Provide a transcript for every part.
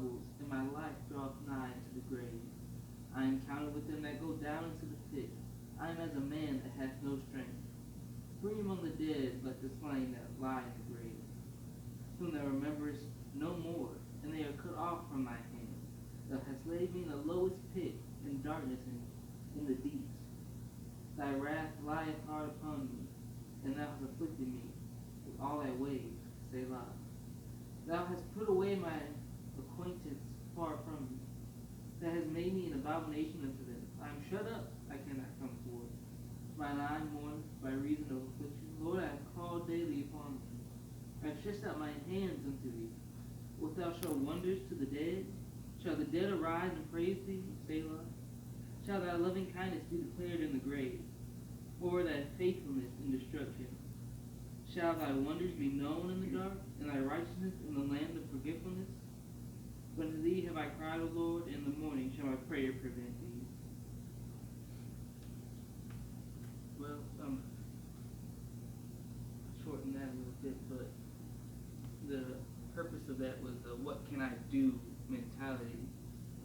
troubles, and my life draweth nigh to the grave. I am counted with them that go down into the pit. I am as a man that hath no strength. Free among the dead, like the slain that lie in the grave, whom thou rememberest no more, and they are cut off from thy hand. Thou hast laid me in the lowest pit, in darkness and in the deeps. Thy wrath lieth hard upon me, and thou hast afflicted me with all thy ways, Selah. Thou hast put away my acquaintance far from me. Thou hast made me an abomination unto them. I am shut up, I cannot come forth. Mine eye mourneth by reason of affliction. Lord, I have called daily upon thee. I have stretched out mine hands unto thee. Wilt thou show wonders to the dead? Shall the dead arise and praise thee, Selah? Shall thy loving kindness be declared in the grave, or thy faithfulness in destruction? Shall thy wonders be known in the dark, and thy righteousness in the land of forgetfulness? But to thee have I cried, O Lord, in the morning shall my prayer prevent thee. Well, shorten that a little bit, but the purpose of that was the what can I do mentality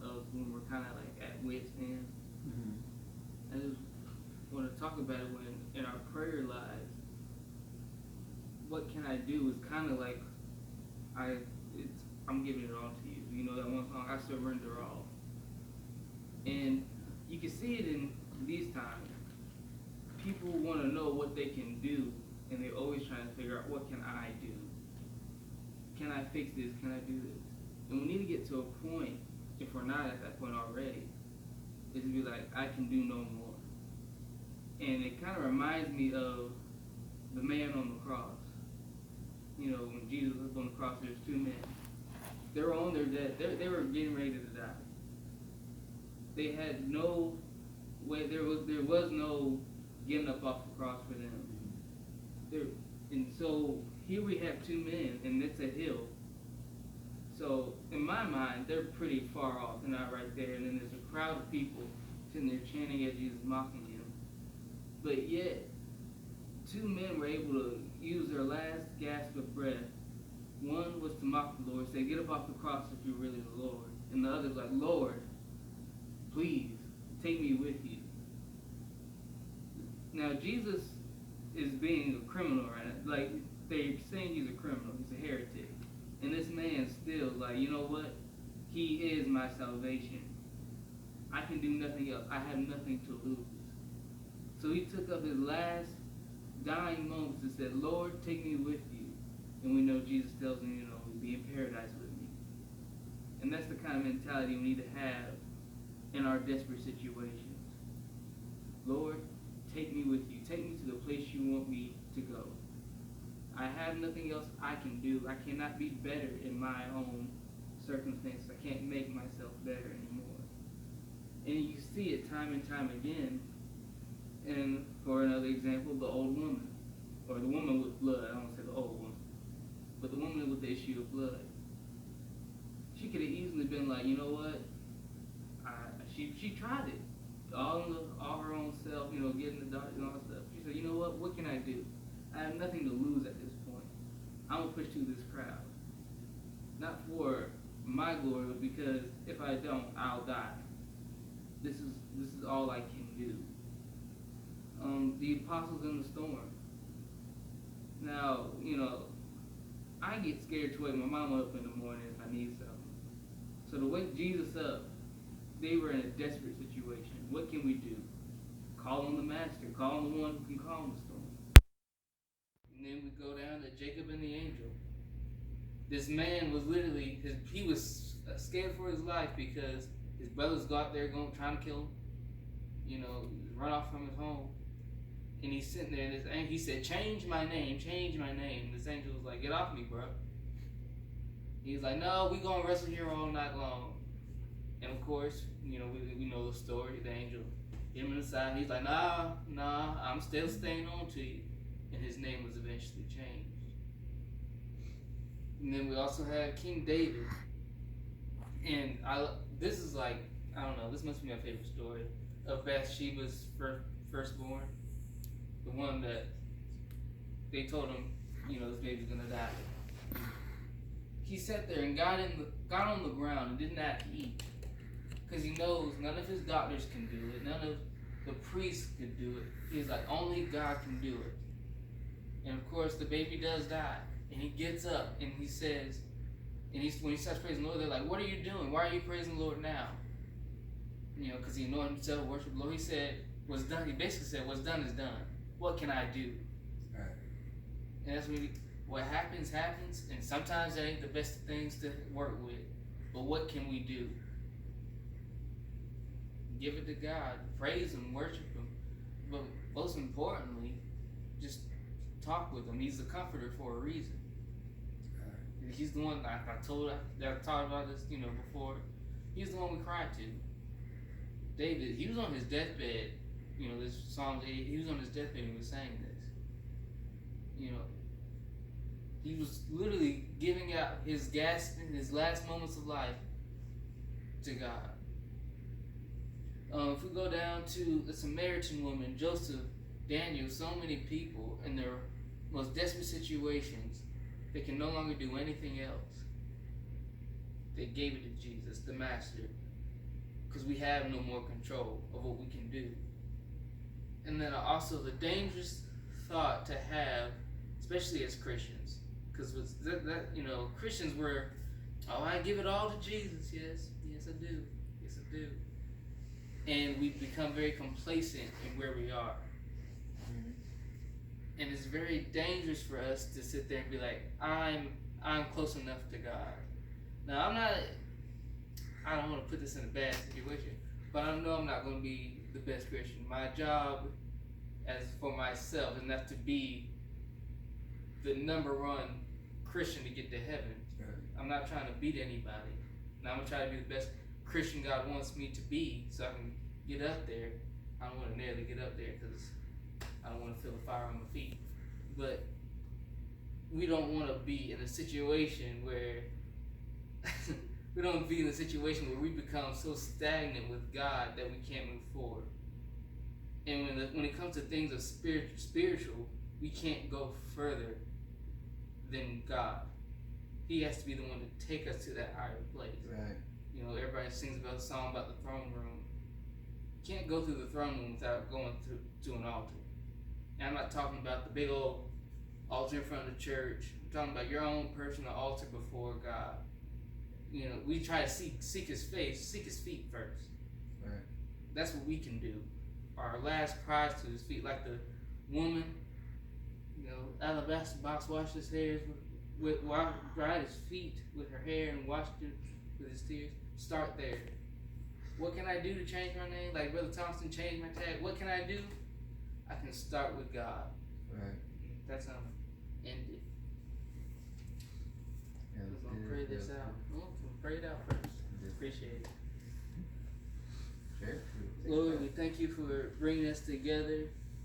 of when we're kind of like at wit's end. Mm-hmm. I just want to talk about it when in our prayer lives, what can I do is kind of like I'm giving it all to you. You know that one song, I surrender all. And you can see it in these times. People want to know what they can do, and they're always trying to figure out what can I do. Can I fix this? Can I do this? And we need to get to a point, if we're not at that point already, is to be like, I can do no more. And it kind of reminds me of the man on the cross. You know, when Jesus was on the cross, there's two men. They were on their death. They were getting ready to die. They had no way. There was no getting up off the cross for them. And so here we have two men, and it's a hill. So in my mind, they're pretty far off. They're not right there. And then there's a crowd of people sitting there chanting at Jesus, mocking him. But yet, two men were able to use their last gasp of breath. One was to mock the Lord, say, get up off the cross if you're really the Lord. And the other was like, Lord, please, take me with you. Now, Jesus is being a criminal right now. Like, they're saying he's a criminal. He's a heretic. And this man's still like, you know what? He is my salvation. I can do nothing else. I have nothing to lose. So he took up his last dying moments and said, Lord, take me with you. And we know Jesus tells him, you know, be in paradise with me. And that's the kind of mentality we need to have in our desperate situations. Lord, take me with you. Take me to the place you want me to go. I have nothing else I can do. I cannot be better in my own circumstances. I can't make myself better anymore. And you see it time and time again. And for another example, the old woman. Or the woman with blood. I don't want to say the old woman. But the woman with the issue of blood. She could have easily been like, you know what? She tried it. All her own self, you know, getting the doctor and all that stuff. She said, you know what can I do? I have nothing to lose at this point. I'm going to push through this crowd. Not for my glory, but because if I don't, I'll die. This is all I can do. The apostles in the storm. Now, you know, I get scared to wake my mama up in the morning if I need something. So to wake Jesus up, they were in a desperate situation. What can we do? Call on the master. Call on the one who can calm the storm. And then we go down to Jacob and the angel. This man was literally, he was scared for his life because his brothers got there trying to kill him. You know, run off from his home. And he's sitting there and he said, change my name, change my name. And this angel was like, get off me, bro. He's like, no, we gonna wrestle here all night long. And of course, you know, we know the story. The angel hit him in the side. He's like, nah, I'm still staying on to you. And his name was eventually changed. And then we also have King David. And this is like, I don't know, this must be my favorite story of Bathsheba's firstborn. The one that they told him, you know, this baby's gonna die. he sat there and got on the ground and did not eat, because he knows none of his doctors can do it, none of the priests could do it. He's like, only God can do it. And of course, the baby does die, and he gets up and he says, and when he starts praising the Lord, they're like, "What are you doing? Why are you praising the Lord now?" Because he anointed himself, worship the Lord. He said, "What's done." He basically said, "What's done is done. What can I do?" Right. And that's what happens, and sometimes that ain't the best things to work with. But what can we do? Give it to God, praise Him, worship Him, but most importantly, just talk with Him. He's the comforter for a reason. He's the one I talked about this, before. He's the one we cried to. David, he was on his deathbed. This Psalms 8. He was on his deathbed and he was saying this. He was literally giving out his last moments of life to God. If we go down to the Samaritan woman, Joseph, Daniel, so many people in their most desperate situations, they can no longer do anything else. They gave it to Jesus, the Master, because we have no more control of what we can do. And then also the dangerous thought to have, especially as Christians, because Christians were, I give it all to Jesus. Yes, I do. Yes, I do. And we become very complacent in where we are. And it's very dangerous for us to sit there and be like, I'm close enough to God. Now, I don't want to put this in a bad situation, but I know I'm not going to be the best Christian. My job as for myself is not to be the number one Christian to get to heaven. Right. I'm not trying to beat anybody. Now I'm going to try to be the best Christian God wants me to be so I can get up there. I don't want to nearly get up there because I don't want to feel the fire on my feet. But we don't want to be in a situation where we become so stagnant with God that we can't move forward. And when it comes to things of spiritual, we can't go further than God. He has to be the one to take us to that higher place. Right. Everybody sings about the song about the throne room. You can't go through the throne room without going to an altar. And I'm not talking about the big old altar in front of the church. I'm talking about your own personal altar before God. We try to seek His face, seek His feet first. Right. That's what we can do. Our last cries to His feet, like the woman, alabaster box washed His hair dried His feet with her hair and washed it with His tears. Start there. What can I do to change my name? Like Brother Thompson changed my tag. What can I do? I can start with God. Right. That's how I'm end it. Yeah, We're going to pray this out. We'll pray it out first. Appreciate it. Sure. Lord, we thank You for bringing us together